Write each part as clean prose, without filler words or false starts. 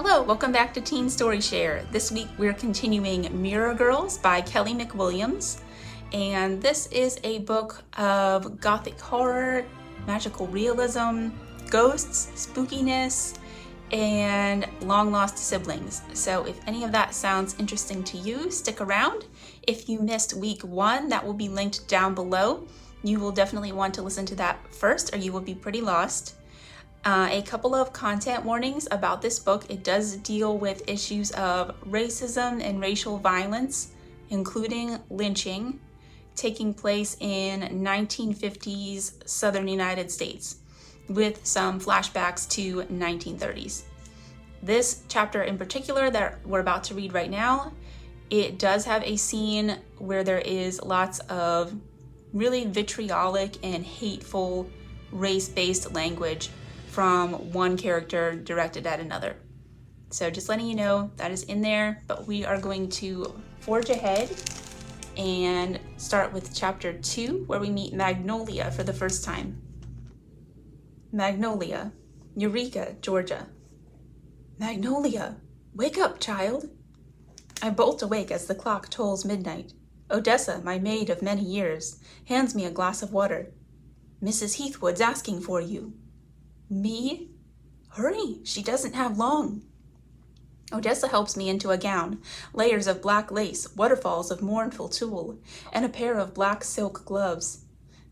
Hello, welcome back to Teen Story Share. This week we're continuing Mirror Girls by Kelly McWilliams. And this is a book of gothic horror, magical realism, ghosts, spookiness, and long-lost siblings. So if any of that sounds interesting to you, stick around. If you missed week 1, that will be linked down below. You will definitely want to listen to that first or you will be pretty lost. A couple of content warnings about this book. It does deal with issues of racism and racial violence, including lynching, taking place in 1950s Southern United States, with some flashbacks to 1930s. This chapter in particular that we're about to read right now, it does have a scene where there is lots of really vitriolic and hateful race-based language from one character directed at another. So just letting you know that is in there, but we are going to forge ahead and start with chapter 2, where we meet Magnolia for the first time. Magnolia, Eureka, Georgia. Magnolia, wake up, child. I bolt awake as the clock tolls midnight. Odessa, my maid of many years, hands me a glass of water. Mrs. Heathwood's asking for you. Me? Hurry, she doesn't have long. Odessa helps me into a gown, layers of black lace, waterfalls of mournful tulle, and a pair of black silk gloves.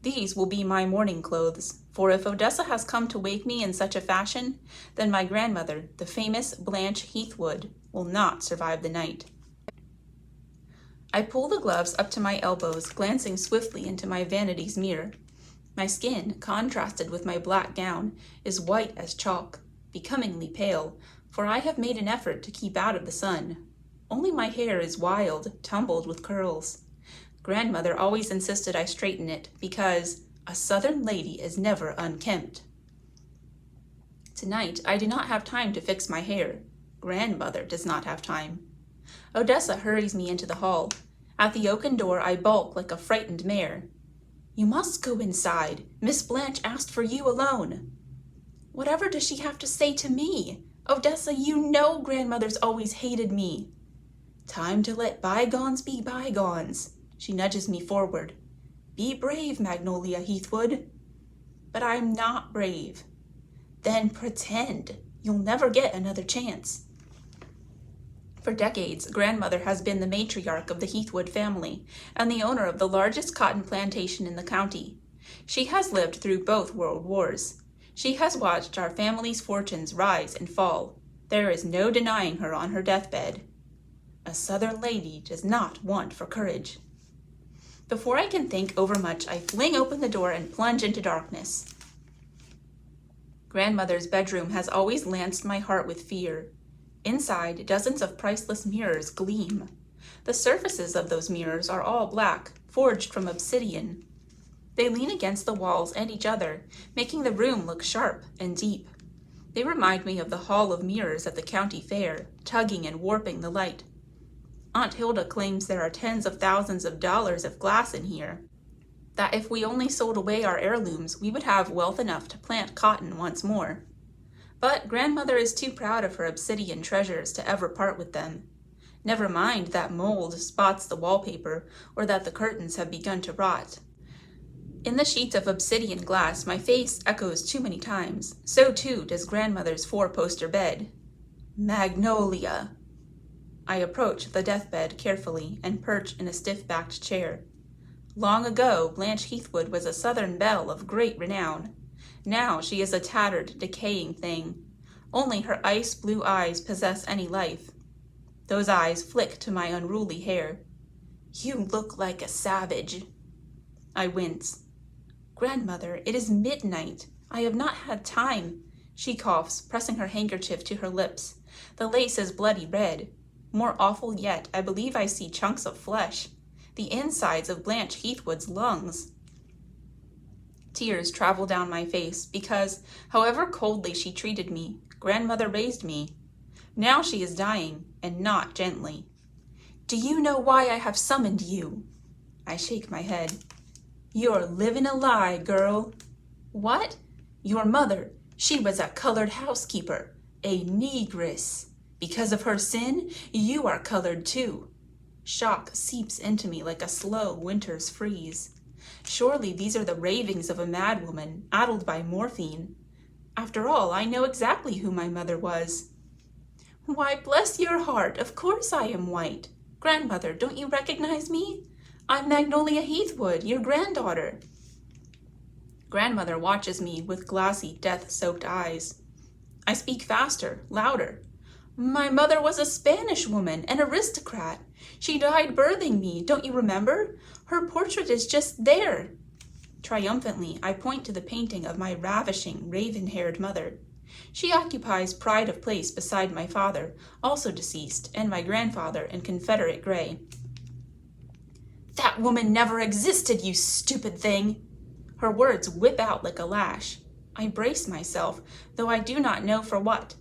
These will be my morning clothes, for if Odessa has come to wake me in such a fashion, then my grandmother, the famous Blanche Heathwood, will not survive the night. I pull the gloves up to my elbows, glancing swiftly into my vanity's mirror. My skin, contrasted with my black gown, is white as chalk, becomingly pale, for I have made an effort to keep out of the sun. Only my hair is wild, tumbled with curls. Grandmother always insisted I straighten it because a Southern lady is never unkempt. Tonight, I do not have time to fix my hair. Grandmother does not have time. Odessa hurries me into the hall. At the oaken door, I balk like a frightened mare. You must go inside. Miss Blanche asked for you alone. Whatever does she have to say to me? Odessa, you know grandmother's always hated me. Time to let bygones be bygones. She nudges me forward. Be brave, Magnolia Heathwood. But I'm not brave. Then pretend. You'll never get another chance. For decades, grandmother has been the matriarch of the Heathwood family and the owner of the largest cotton plantation in the county. She has lived through both world wars. She has watched our family's fortunes rise and fall. There is no denying her on her deathbed. A Southern lady does not want for courage. Before I can think overmuch, I fling open the door and plunge into darkness. Grandmother's bedroom has always lanced my heart with fear. Inside, dozens of priceless mirrors gleam. The surfaces of those mirrors are all black, forged from obsidian. They lean against the walls and each other, making the room look sharp and deep. They remind me of the hall of mirrors at the county fair, tugging and warping the light. Aunt Hilda claims there are tens of thousands of dollars of glass in here, that if we only sold away our heirlooms, we would have wealth enough to plant cotton once more. But grandmother is too proud of her obsidian treasures to ever part with them. Never mind that mold spots the wallpaper or that the curtains have begun to rot. In the sheets of obsidian glass, my face echoes too many times. So too does grandmother's 4-poster bed. Magnolia. I approach the deathbed carefully and perch in a stiff-backed chair. Long ago, Blanche Heathwood was a Southern belle of great renown. Now she is a tattered, decaying thing. Only her ice-blue eyes possess any life. Those eyes flick to my unruly hair. You look like a savage. I wince. Grandmother, it is midnight. I have not had time. She coughs, pressing her handkerchief to her lips. The lace is bloody red. More awful yet, I believe I see chunks of flesh. The insides of Blanche Heathwood's lungs. Tears travel down my face because, however coldly she treated me, grandmother raised me. Now she is dying, and not gently. Do you know why I have summoned you? I shake my head. You're living a lie, girl. What? Your mother, she was a colored housekeeper, a negress. Because of her sin, you are colored too. Shock seeps into me like a slow winter's freeze. Surely these are the ravings of a madwoman, addled by morphine. After all, I know exactly who my mother was. Why, bless your heart, of course I am white. Grandmother, don't you recognize me? I'm Magnolia Heathwood, your granddaughter. Grandmother watches me with glassy, death-soaked eyes. I speak faster, louder. My mother was a Spanish woman, an aristocrat. She died birthing me, don't you remember? Her portrait is just there. Triumphantly, I point to the painting of my ravishing, raven-haired mother. She occupies pride of place beside my father, also deceased, and my grandfather in Confederate gray. That woman never existed, you stupid thing! Her words whip out like a lash. I brace myself, though I do not know for what.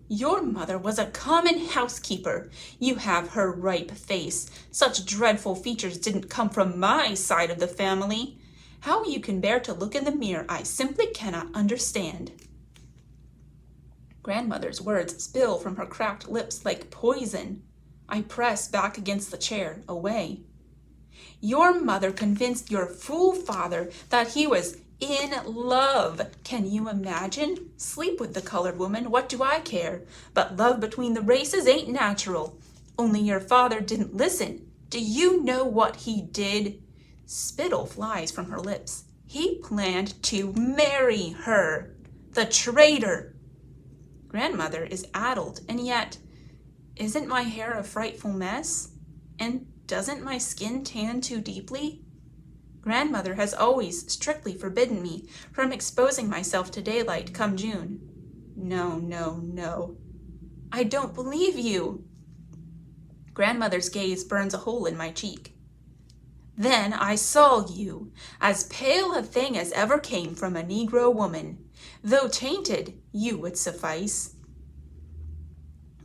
Your mother was a common housekeeper. You have her ripe face. Such dreadful features didn't come from my side of the family. How you can bear to look in the mirror, I simply cannot understand. Grandmother's words spill from her cracked lips like poison. I press back against the chair, away. Your mother convinced your fool father that he was in love. Can you imagine? Sleep with the colored woman, what do I care? But love between the races ain't natural. Only your father didn't listen. Do you know what he did? Spittle flies from her lips. He planned to marry her. The traitor! Grandmother is addled, and yet, isn't my hair a frightful mess? And doesn't my skin tan too deeply? Grandmother has always strictly forbidden me from exposing myself to daylight come June. No, no, no. I don't believe you. Grandmother's gaze burns a hole in my cheek. Then I saw you, as pale a thing as ever came from a Negro woman. Though tainted, you would suffice.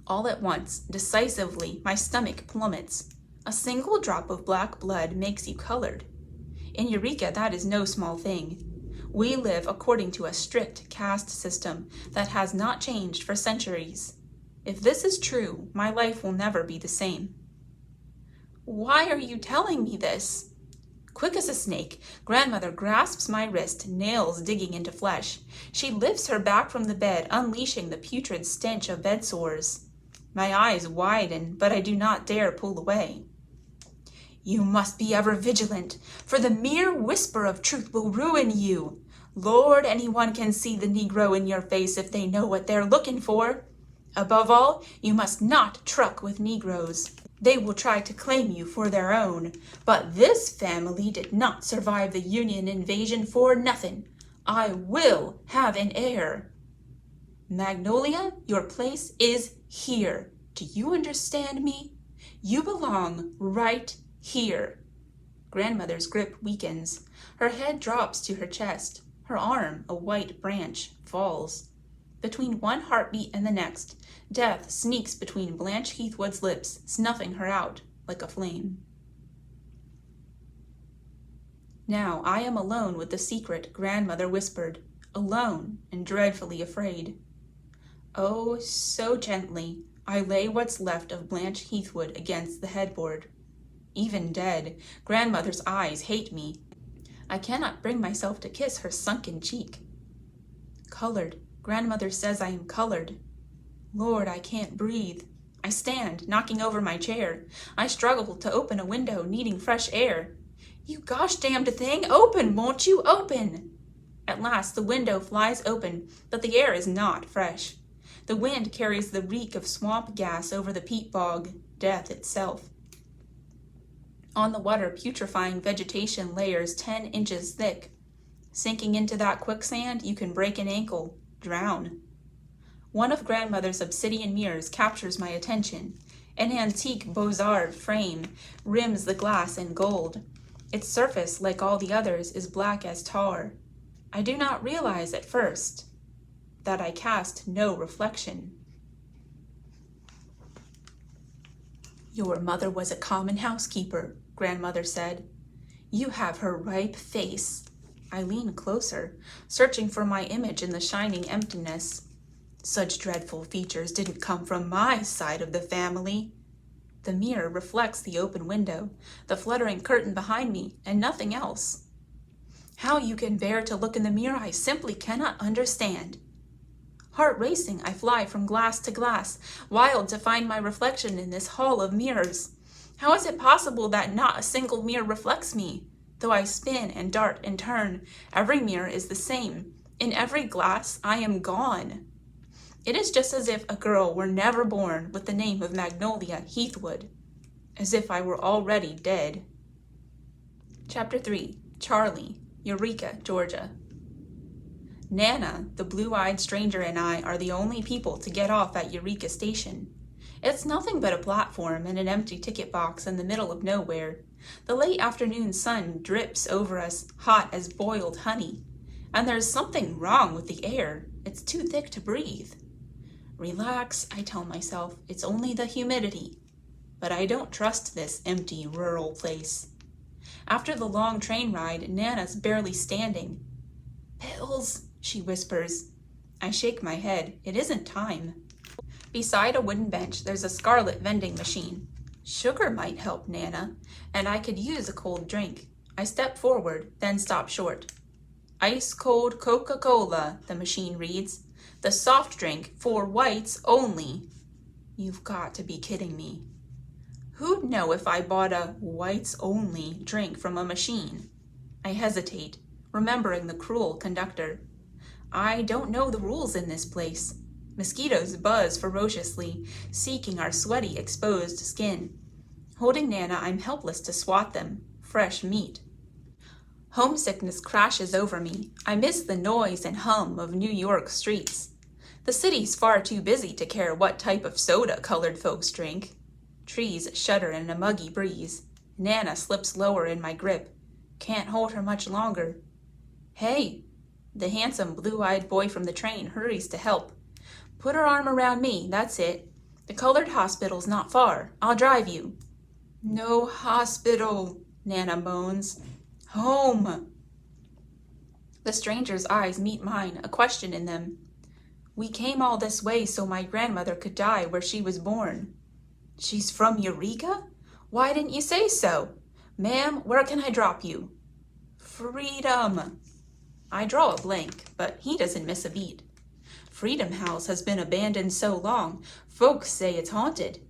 All at once, decisively, my stomach plummets. A single drop of black blood makes you colored. In Eureka, that is no small thing. We live according to a strict caste system that has not changed for centuries. If this is true, my life will never be the same. Why are you telling me this? Quick as a snake, Grandmother grasps my wrist, nails digging into flesh. She lifts her back from the bed, unleashing the putrid stench of bed sores. My eyes widen, but I do not dare pull away. You must be ever vigilant, for the mere whisper of truth will ruin you. Lord, anyone can see the Negro in your face if they know what they're looking for. Above all, you must not truck with Negroes. They will try to claim you for their own. But this family did not survive the Union invasion for nothing. I will have an heir. Magnolia, your place is here. Do you understand me? You belong right here. Grandmother's grip weakens. Her head drops to her chest. Her arm, a white branch, falls. Between one heartbeat and the next, death sneaks between Blanche Heathwood's lips, snuffing her out like a flame. Now I am alone with the secret, Grandmother whispered, alone and dreadfully afraid. Oh, so gently, I lay what's left of Blanche Heathwood against the headboard. Even dead, Grandmother's eyes hate me. I cannot bring myself to kiss her sunken cheek. Colored. Grandmother says I am colored. Lord, I can't breathe. I stand, knocking over my chair. I struggle to open a window, needing fresh air. You gosh damned thing, open, won't you? Open! At last the window flies open, but the air is not fresh. The wind carries the reek of swamp gas over the peat bog, death itself. On the water, putrefying vegetation layers 10 inches thick. Sinking into that quicksand, you can break an ankle, drown. One of Grandmother's obsidian mirrors captures my attention. An antique Beaux-Arts frame rims the glass in gold. Its surface, like all the others, is black as tar. I do not realize at first that I cast no reflection. Your mother was a common housekeeper, Grandmother said. You have her ripe face. I lean closer, searching for my image in the shining emptiness. Such dreadful features didn't come from my side of the family. The mirror reflects the open window, the fluttering curtain behind me, and nothing else. How you can bear to look in the mirror I simply cannot understand. Heart racing, I fly from glass to glass, wild to find my reflection in this hall of mirrors. How is it possible that not a single mirror reflects me? Though I spin and dart and turn, every mirror is the same. In every glass, I am gone. It is just as if a girl were never born with the name of Magnolia Heathwood, as if I were already dead. Chapter 3. Charlie, Eureka, Georgia. Nana, the blue-eyed stranger, and I are the only people to get off at Eureka Station. It's nothing but a platform and an empty ticket box in the middle of nowhere. The late afternoon sun drips over us, hot as boiled honey. And there's something wrong with the air. It's too thick to breathe. Relax, I tell myself. It's only the humidity. But I don't trust this empty, rural place. After the long train ride, Nana's barely standing. Pills, she whispers. I shake my head. It isn't time. Beside a wooden bench, there's a scarlet vending machine. Sugar might help, Nana, and I could use a cold drink. I step forward, then stop short. Ice cold Coca-Cola, the machine reads. The soft drink for whites only. You've got to be kidding me. Who'd know if I bought a whites only drink from a machine? I hesitate, remembering the cruel conductor. I don't know the rules in this place. Mosquitoes buzz ferociously, seeking our sweaty, exposed skin. Holding Nana, I'm helpless to swat them. Fresh meat. Homesickness crashes over me. I miss the noise and hum of New York streets. The city's far too busy to care what type of soda colored folks drink. Trees shudder in a muggy breeze. Nana slips lower in my grip. Can't hold her much longer. Hey! The handsome blue-eyed boy from the train hurries to help. Put her arm around me, that's it. The colored hospital's not far. I'll drive you. No hospital, Nana moans. Home. The stranger's eyes meet mine, a question in them. We came all this way so my grandmother could die where she was born. She's from Eureka? Why didn't you say so? Ma'am, where can I drop you? Freedom. I draw a blank, but he doesn't miss a beat. Freedom House has been abandoned so long, folks say it's haunted.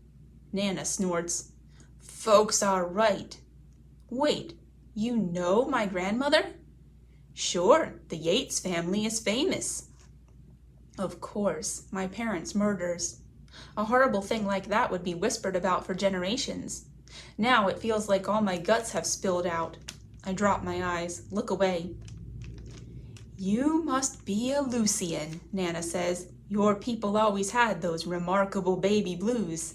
Nana snorts. Folks are right. Wait, you know my grandmother? Sure, the Yates family is famous. Of course, my parents' murders. A horrible thing like that would be whispered about for generations. Now it feels like all my guts have spilled out. I drop my eyes, look away. You must be a Lucian, Nana says. Your people always had those remarkable baby blues.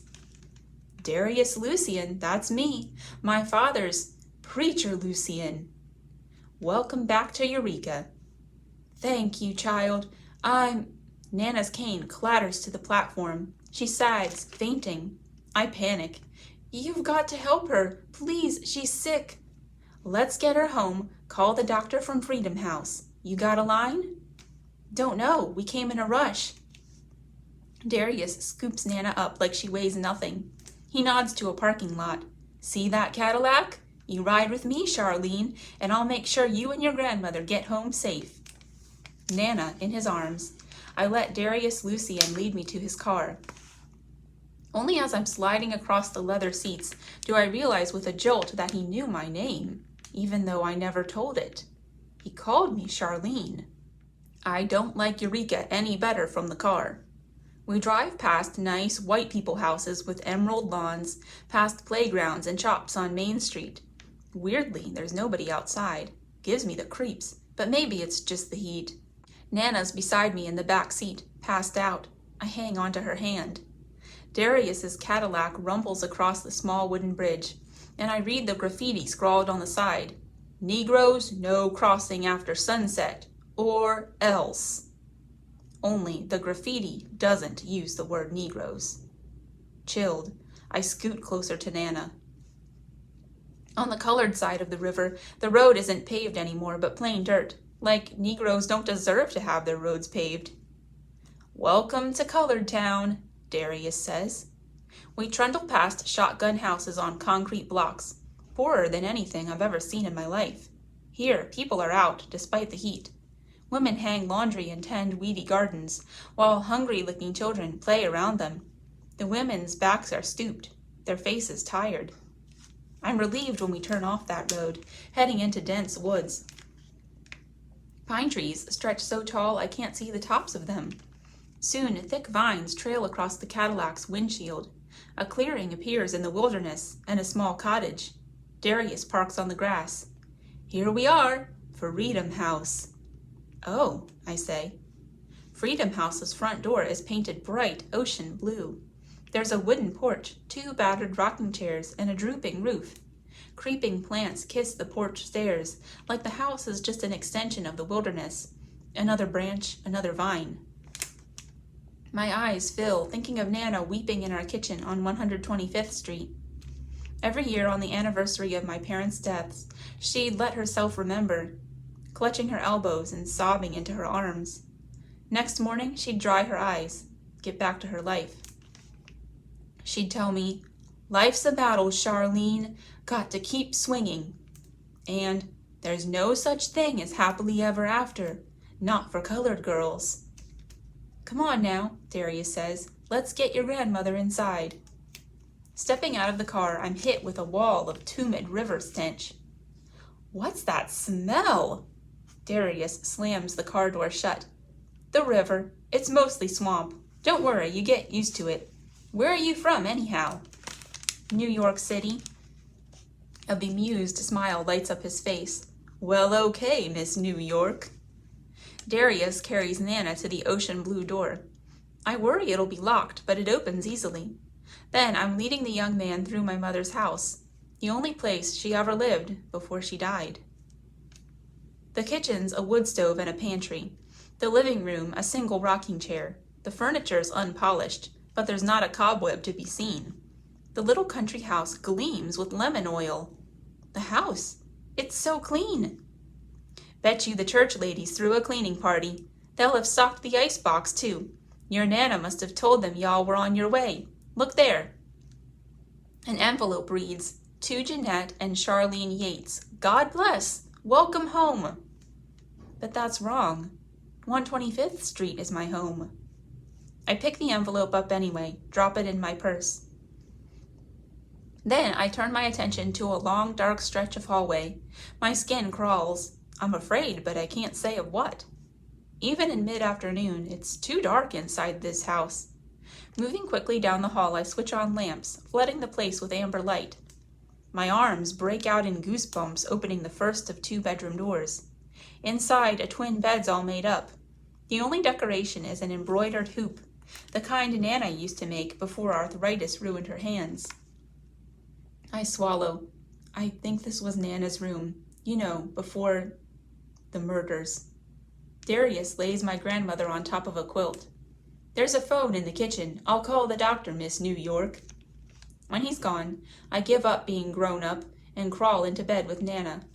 Darius Lucian, that's me. My father's Preacher Lucian. Welcome back to Eureka. Thank you, child. Nana's cane clatters to the platform. She sags, fainting. I panic. You've got to help her. Please, she's sick. Let's get her home. Call the doctor from Freedom House. You got a line? Don't know. We came in a rush. Darius scoops Nana up like she weighs nothing. He nods to a parking lot. See that Cadillac? You ride with me, Charlene, and I'll make sure you and your grandmother get home safe. Nana in his arms. I let Darius Lucian lead me to his car. Only as I'm sliding across the leather seats do I realize with a jolt that he knew my name, even though I never told it. He called me Charlene. I don't like Eureka any better from the car. We drive past nice white people houses with emerald lawns, past playgrounds and shops on Main Street. Weirdly, there's nobody outside. Gives me the creeps, but maybe it's just the heat. Nana's beside me in the back seat, passed out. I hang onto her hand. Darius's Cadillac rumbles across the small wooden bridge, and I read the graffiti scrawled on the side. Negroes, no crossing after sunset, or else. Only the graffiti doesn't use the word Negroes. Chilled, I scoot closer to Nana. On the colored side of the river, the road isn't paved anymore, but plain dirt. Like Negroes don't deserve to have their roads paved. "Welcome to Colored Town," Darius says. We trundle past shotgun houses on concrete blocks, poorer than anything I've ever seen in my life. Here, people are out, despite the heat. Women hang laundry and tend weedy gardens, while hungry-looking children play around them. The women's backs are stooped, their faces tired. I'm relieved when we turn off that road, heading into dense woods. Pine trees stretch so tall I can't see the tops of them. Soon, thick vines trail across the Cadillac's windshield. A clearing appears in the wilderness, and a small cottage. Darius parks on the grass. "Here we are, Freedom House." "Oh," I say. Freedom House's front door is painted bright ocean blue. There's a wooden porch, 2 battered rocking chairs, and a drooping roof. Creeping plants kiss the porch stairs, like the house is just an extension of the wilderness. Another branch, another vine. My eyes fill, thinking of Nana weeping in our kitchen on 125th Street. Every year on the anniversary of my parents' deaths, she'd let herself remember, clutching her elbows and sobbing into her arms. Next morning, she'd dry her eyes, get back to her life. She'd tell me, "Life's a battle, Charlene, got to keep swinging." And, "There's no such thing as happily ever after, not for colored girls." "Come on now," Darius says, "let's get your grandmother inside." Stepping out of the car, I'm hit with a wall of tumid river stench. "What's that smell?" Darius slams the car door shut. "The river. It's mostly swamp. Don't worry, you get used to it. Where are you from, anyhow?" "New York City." A bemused smile lights up his face. "Well, okay, Miss New York." Darius carries Nana to the ocean blue door. I worry it'll be locked, but it opens easily. Then I'm leading the young man through my mother's house, the only place she ever lived before she died. The kitchen's a wood stove and a pantry. The living room, a single rocking chair. The furniture's unpolished, but there's not a cobweb to be seen. The little country house gleams with lemon oil. The house, it's so clean. Bet you the church ladies threw a cleaning party. They'll have stocked the icebox, too. Your Nana must have told them y'all were on your way. Look there. An envelope reads, "To Jeanette and Charlene Yates. God bless. Welcome home." But that's wrong. 125th Street is my home. I pick the envelope up anyway, drop it in my purse. Then I turn my attention to a long, dark stretch of hallway. My skin crawls. I'm afraid, but I can't say of what. Even in mid-afternoon, it's too dark inside this house. Moving quickly down the hall, I switch on lamps, flooding the place with amber light. My arms break out in goosebumps opening the first of 2 bedroom doors. Inside, a twin bed's all made up. The only decoration is an embroidered hoop, the kind Nana used to make before arthritis ruined her hands. I swallow. I think this was Nana's room. You know, before the murders. Darius lays my grandmother on top of a quilt. "There's a phone in the kitchen. I'll call the doctor, Miss New York." When he's gone, I give up being grown up and crawl into bed with Nana.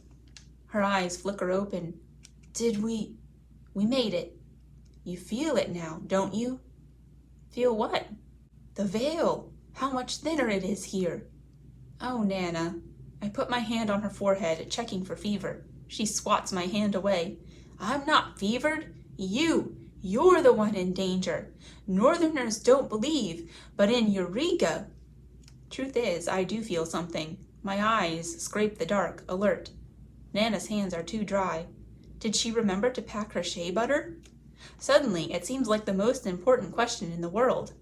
Her eyes flicker open. We made it. You feel it now, don't you?" "Feel what?" "The veil. How much thinner it is here." "Oh, Nana." I put my hand on her forehead, checking for fever. She swats my hand away. "I'm not fevered. You're the one in danger. Northerners don't believe, but in Eureka." Truth is, I do feel something. My eyes scrape the dark, alert. Nana's hands are too dry. Did she remember to pack her shea butter? Suddenly, it seems like the most important question in the world.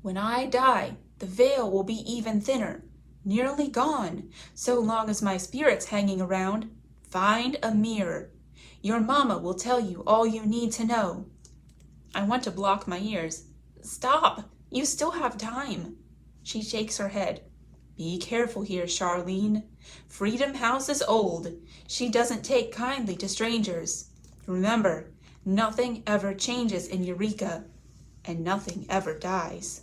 "When I die, the veil will be even thinner, nearly gone, so long as my spirit's hanging around. Find a mirror. Your mama will tell you all you need to know." I want to block my ears. "Stop! You still have time." She shakes her head. "Be careful here, Charlene. Freedom House is old. She doesn't take kindly to strangers. Remember, nothing ever changes in Eureka, and nothing ever dies."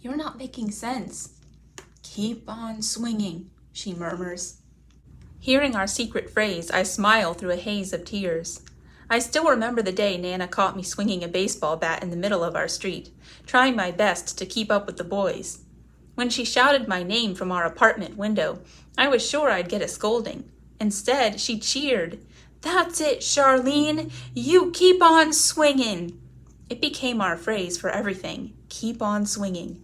"You're not making sense." "Keep on swinging," she murmurs. Hearing our secret phrase, I smile through a haze of tears. I still remember the day Nana caught me swinging a baseball bat in the middle of our street, trying my best to keep up with the boys. When she shouted my name from our apartment window, I was sure I'd get a scolding. Instead, she cheered, "That's it, Charlene! You keep on swinging!" It became our phrase for everything, keep on swinging.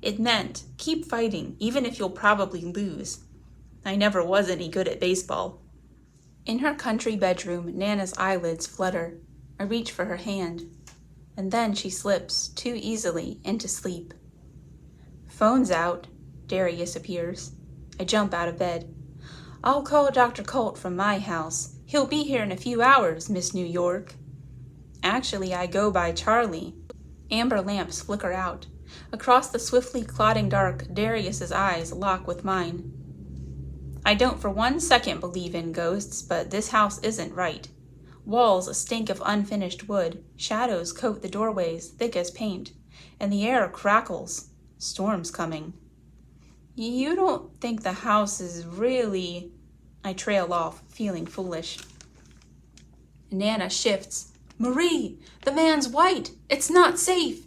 It meant, keep fighting, even if you'll probably lose. I never was any good at baseball. In her country bedroom, Nana's eyelids flutter. I reach for her hand, and then she slips, too easily, into sleep. "Phone's out," Darius appears. I jump out of bed. "I'll call Dr. Colt from my house. He'll be here in a few hours, Miss New York." Actually, I go by Charlie. Amber lamps flicker out. Across the swiftly clotting dark, Darius's eyes lock with mine. I don't for 1 second believe in ghosts, but this house isn't right. Walls stink of unfinished wood, shadows coat the doorways thick as paint, and the air crackles. Storm's coming. "You don't think the house is really—" I trail off, feeling foolish. Nana shifts. "Marie, the man's white! It's not safe!"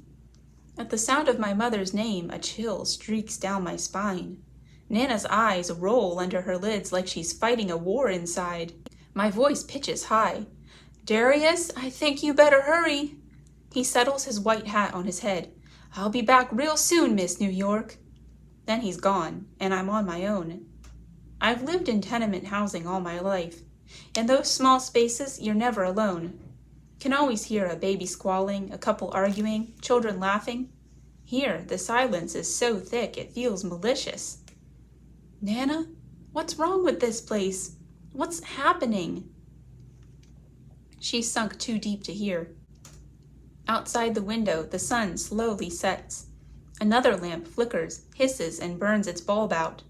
At the sound of my mother's name, a chill streaks down my spine. Nana's eyes roll under her lids like she's fighting a war inside. My voice pitches high. "Darius, I think you better hurry." He settles his white hat on his head. "I'll be back real soon, Miss New York." Then he's gone, and I'm on my own. I've lived in tenement housing all my life. In those small spaces, you're never alone. Can always hear a baby squalling, a couple arguing, children laughing. Here, the silence is so thick it feels malicious. "Nana, what's wrong with this place? What's happening?" She's sunk too deep to hear. Outside the window, the sun slowly sets. Another lamp flickers, hisses, and burns its bulb out.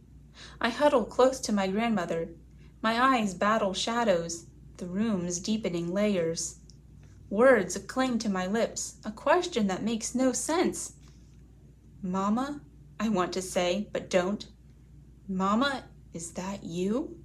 I huddle close to my grandmother. My eyes battle shadows, the room's deepening layers. Words cling to my lips, a question that makes no sense. "Mama," I want to say, but don't. "Mama, is that you?"